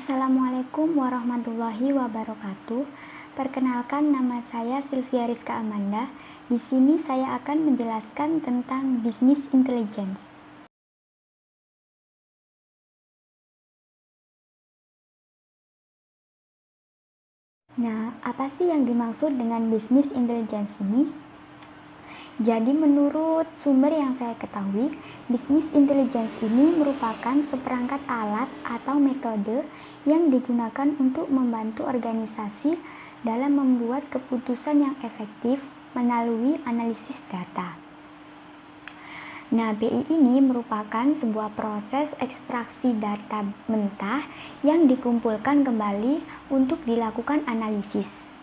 Assalamualaikum warahmatullahi wabarakatuh. Perkenalkan, nama saya Sylvia Rizka Amanda. Di sini saya akan menjelaskan tentang bisnis intelligence. Nah, apa sih yang dimaksud dengan bisnis intelligence ini? Jadi menurut sumber yang saya ketahui, bisnis intelligence ini merupakan seperangkat alat atau metode yang digunakan untuk membantu organisasi dalam membuat keputusan yang efektif melalui analisis data. Nah, BI ini merupakan sebuah proses ekstraksi data mentah yang dikumpulkan kembali untuk dilakukan analisis.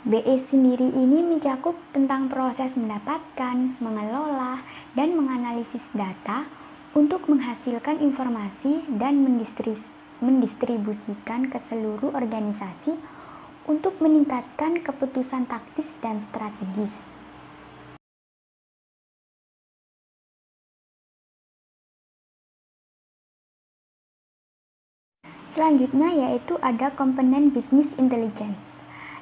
BI sendiri ini mencakup tentang proses mendapatkan, mengelola, dan menganalisis data untuk menghasilkan informasi dan mendistribusikan ke seluruh organisasi untuk meningkatkan keputusan taktis dan strategis. Selanjutnya yaitu ada komponen bisnis intelligence.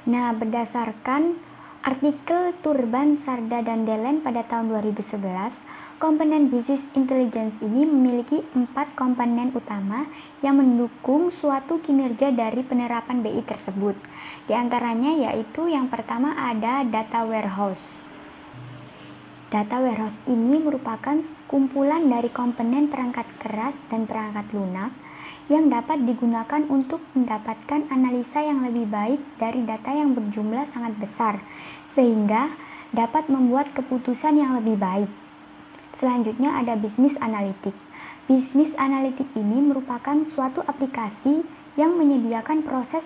Nah, berdasarkan artikel Turban, Sarda, dan Delen pada tahun 2011, komponen bisnis intelligence ini memiliki 4 komponen utama yang mendukung suatu kinerja dari penerapan BI tersebut. Di antaranya yaitu yang pertama ada data warehouse. Data warehouse ini merupakan kumpulan dari komponen perangkat keras dan perangkat lunak yang dapat digunakan untuk mendapatkan analisa yang lebih baik dari data yang berjumlah sangat besar, sehingga dapat membuat keputusan yang lebih baik. Selanjutnya ada bisnis analitik. Bisnis analitik ini merupakan suatu aplikasi yang menyediakan proses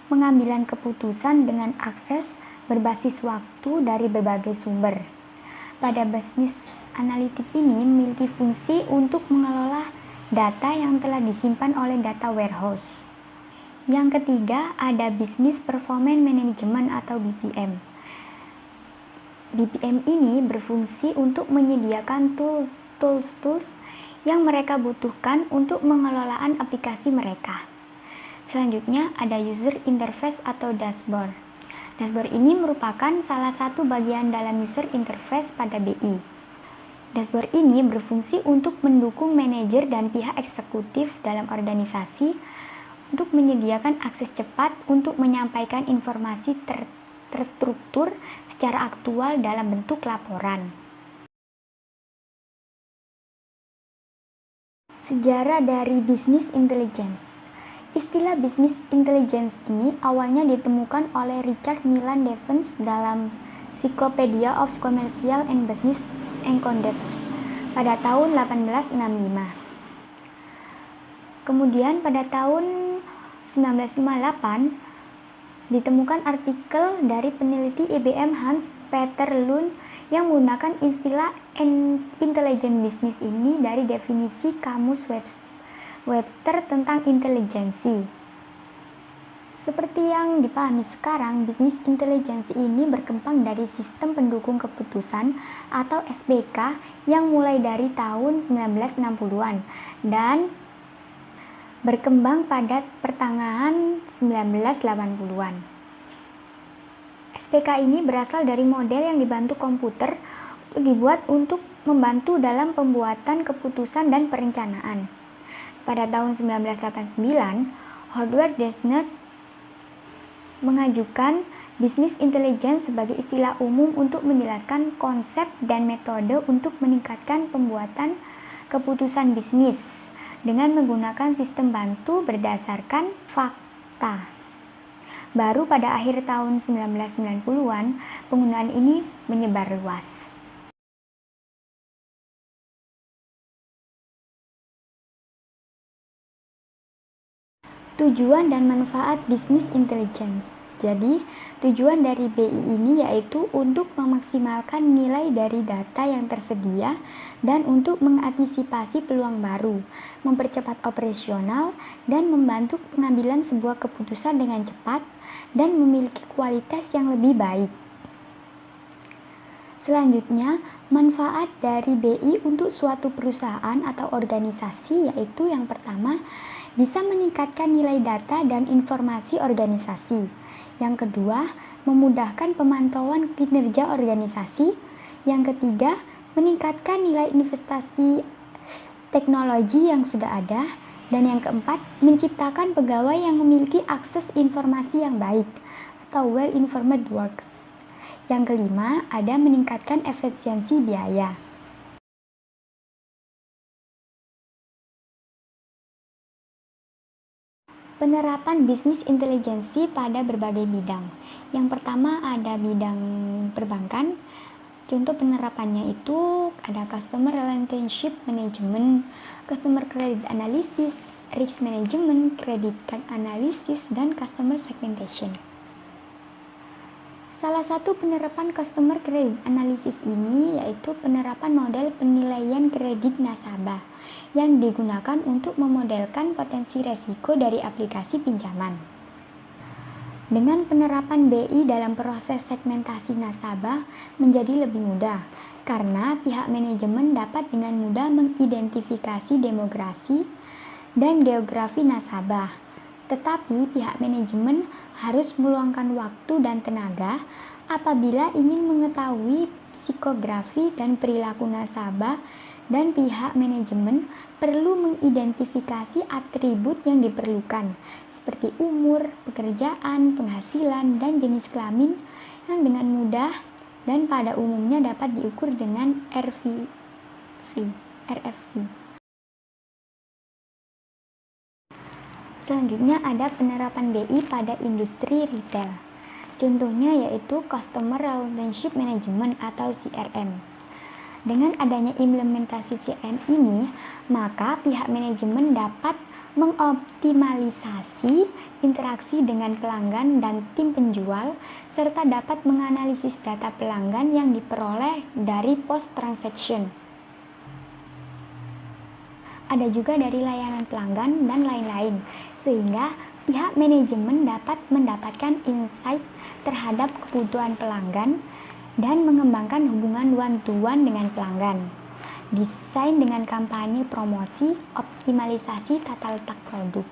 pengambilan keputusan dengan akses berbasis waktu dari berbagai sumber. Pada bisnis analitik ini memiliki fungsi untuk mengelola data yang telah disimpan oleh data warehouse. Yang ketiga ada Business Performance Management atau BPM. BPM ini berfungsi untuk menyediakan tools yang mereka butuhkan untuk pengelolaan aplikasi mereka. Selanjutnya ada User Interface atau Dashboard. Dashboard ini merupakan salah satu bagian dalam user interface pada BI. Dashboard ini berfungsi untuk mendukung manajer dan pihak eksekutif dalam organisasi untuk menyediakan akses cepat untuk menyampaikan informasi terstruktur secara aktual dalam bentuk laporan. Sejarah dari bisnis intelligence. Istilah bisnis intelligence ini awalnya ditemukan oleh Richard Milan Devens dalam Cyclopedia of Commercial and Business Economics pada tahun 1865. Kemudian pada tahun 1958 ditemukan artikel dari peneliti IBM Hans Peter Lund yang menggunakan istilah intelligent business ini dari definisi kamus Webster tentang intelijensi. Seperti yang dipahami sekarang, bisnis intelligence ini berkembang dari sistem pendukung keputusan atau SPK yang mulai dari tahun 1960-an dan berkembang pada pertengahan 1980-an. SPK ini berasal dari model yang dibantu komputer dibuat untuk membantu dalam pembuatan keputusan dan perencanaan. Pada tahun 1989, Howard Dessner mengajukan bisnis intelligence sebagai istilah umum untuk menjelaskan konsep dan metode untuk meningkatkan pembuatan keputusan bisnis dengan menggunakan sistem bantu berdasarkan fakta. Baru pada akhir tahun 1990-an, penggunaan ini menyebar luas. Tujuan dan manfaat bisnis intelligence. Jadi, tujuan dari BI ini yaitu untuk memaksimalkan nilai dari data yang tersedia dan untuk mengantisipasi peluang baru, mempercepat operasional, dan membantu pengambilan sebuah keputusan dengan cepat dan memiliki kualitas yang lebih baik. Selanjutnya, manfaat dari BI untuk suatu perusahaan atau organisasi yaitu yang pertama, bisa meningkatkan nilai data dan informasi organisasi. Yang kedua, memudahkan pemantauan kinerja organisasi. Yang ketiga, meningkatkan nilai investasi teknologi yang sudah ada. Dan yang keempat, menciptakan pegawai yang memiliki akses informasi yang baik atau well-informed workers. Yang kelima, ada meningkatkan efisiensi biaya. Penerapan bisnis intelijensi pada berbagai bidang. Yang pertama ada bidang perbankan. Contoh penerapannya itu ada customer relationship management, customer credit analysis, risk management, credit card analysis, dan customer segmentation. Salah satu penerapan customer credit analysis ini yaitu penerapan model penilaian kredit nasabah yang digunakan untuk memodelkan potensi resiko dari aplikasi pinjaman. Dengan penerapan BI dalam proses segmentasi nasabah menjadi lebih mudah karena pihak manajemen dapat dengan mudah mengidentifikasi demografi dan geografi nasabah. Tetapi pihak manajemen harus meluangkan waktu dan tenaga apabila ingin mengetahui psikografi dan perilaku nasabah, dan pihak manajemen perlu mengidentifikasi atribut yang diperlukan seperti umur, pekerjaan, penghasilan, dan jenis kelamin yang dengan mudah dan pada umumnya dapat diukur dengan RFV. Selanjutnya ada penerapan BI pada industri retail. Contohnya yaitu Customer Relationship Management atau CRM. Dengan adanya implementasi CRM ini, maka pihak manajemen dapat mengoptimalisasi interaksi dengan pelanggan dan tim penjual, serta dapat menganalisis data pelanggan yang diperoleh dari post-transaction. Ada juga dari layanan pelanggan dan lain-lain, sehingga pihak manajemen dapat mendapatkan insight terhadap kebutuhan pelanggan dan mengembangkan hubungan one-to-one dengan pelanggan. Desain dengan kampanye promosi, optimalisasi tata letak produk.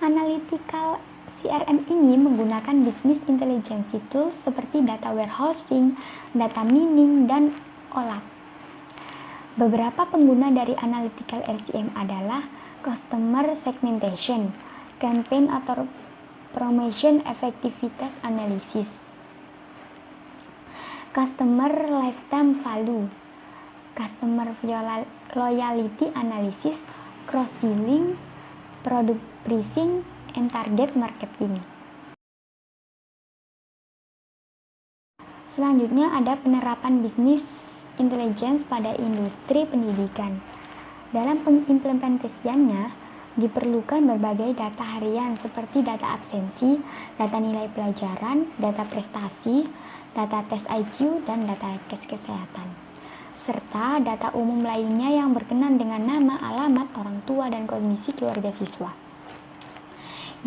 Analytical CRM ini menggunakan business intelligence tools seperti data warehousing, data mining, dan OLAP. Beberapa pengguna dari analytical RCM adalah customer segmentation, campaign atau promotion effectiveness analysis, customer lifetime value, customer loyalty analysis, cross-selling, product pricing, and target marketing. Selanjutnya ada penerapan bisnis intelligence pada industri pendidikan. Dalam pengimplementasiannya diperlukan berbagai data harian seperti data absensi, data nilai pelajaran, data prestasi, data tes IQ, dan data kesehatan, serta data umum lainnya yang berkenan dengan nama, alamat, orang tua, dan kondisi keluarga siswa.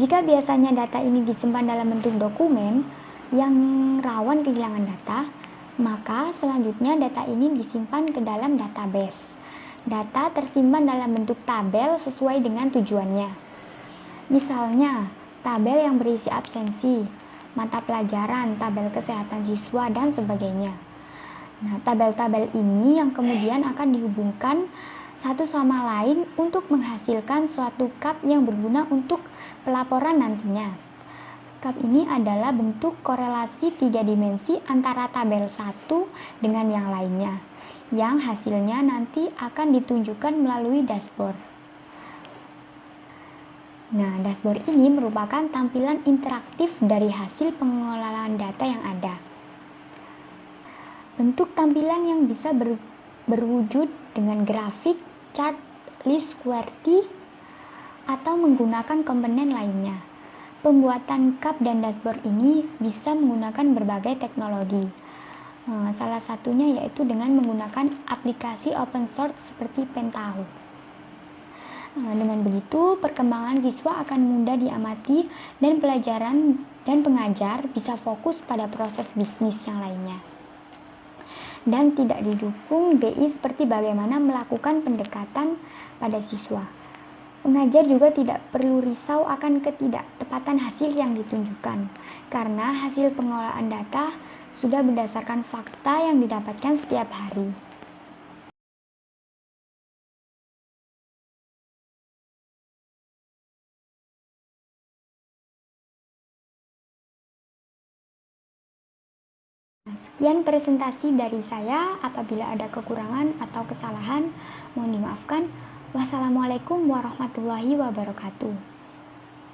Jika biasanya data ini disimpan dalam bentuk dokumen yang rawan kehilangan data, maka selanjutnya data ini disimpan ke dalam database. Data tersimpan dalam bentuk tabel sesuai dengan tujuannya. Misalnya, tabel yang berisi absensi, mata pelajaran, tabel kesehatan siswa, dan sebagainya. Nah, tabel-tabel ini yang kemudian akan dihubungkan satu sama lain untuk menghasilkan suatu cup yang berguna untuk pelaporan nantinya. Cup ini adalah bentuk korelasi 3 dimensi antara tabel satu dengan yang lainnya, yang hasilnya nanti akan ditunjukkan melalui dashboard. Nah, dashboard ini merupakan tampilan interaktif dari hasil pengelolaan data yang ada. Bentuk tampilan yang bisa berwujud dengan grafik, chart, list QWERTY, atau menggunakan komponen lainnya. Pembuatan cup dan dashboard ini bisa menggunakan berbagai teknologi. Salah satunya yaitu dengan menggunakan aplikasi open source seperti Pentaho. Dengan begitu, perkembangan siswa akan mudah diamati dan pelajaran dan pengajar bisa fokus pada proses bisnis yang lainnya. Dan tidak didukung BI seperti bagaimana melakukan pendekatan pada siswa. Pengajar juga tidak perlu risau akan ketidaktepatan hasil yang ditunjukkan, karena hasil pengelolaan data sudah berdasarkan fakta yang didapatkan setiap hari. Sekian presentasi dari saya. Apabila ada kekurangan atau kesalahan, mohon dimaafkan. Wassalamualaikum warahmatullahi wabarakatuh.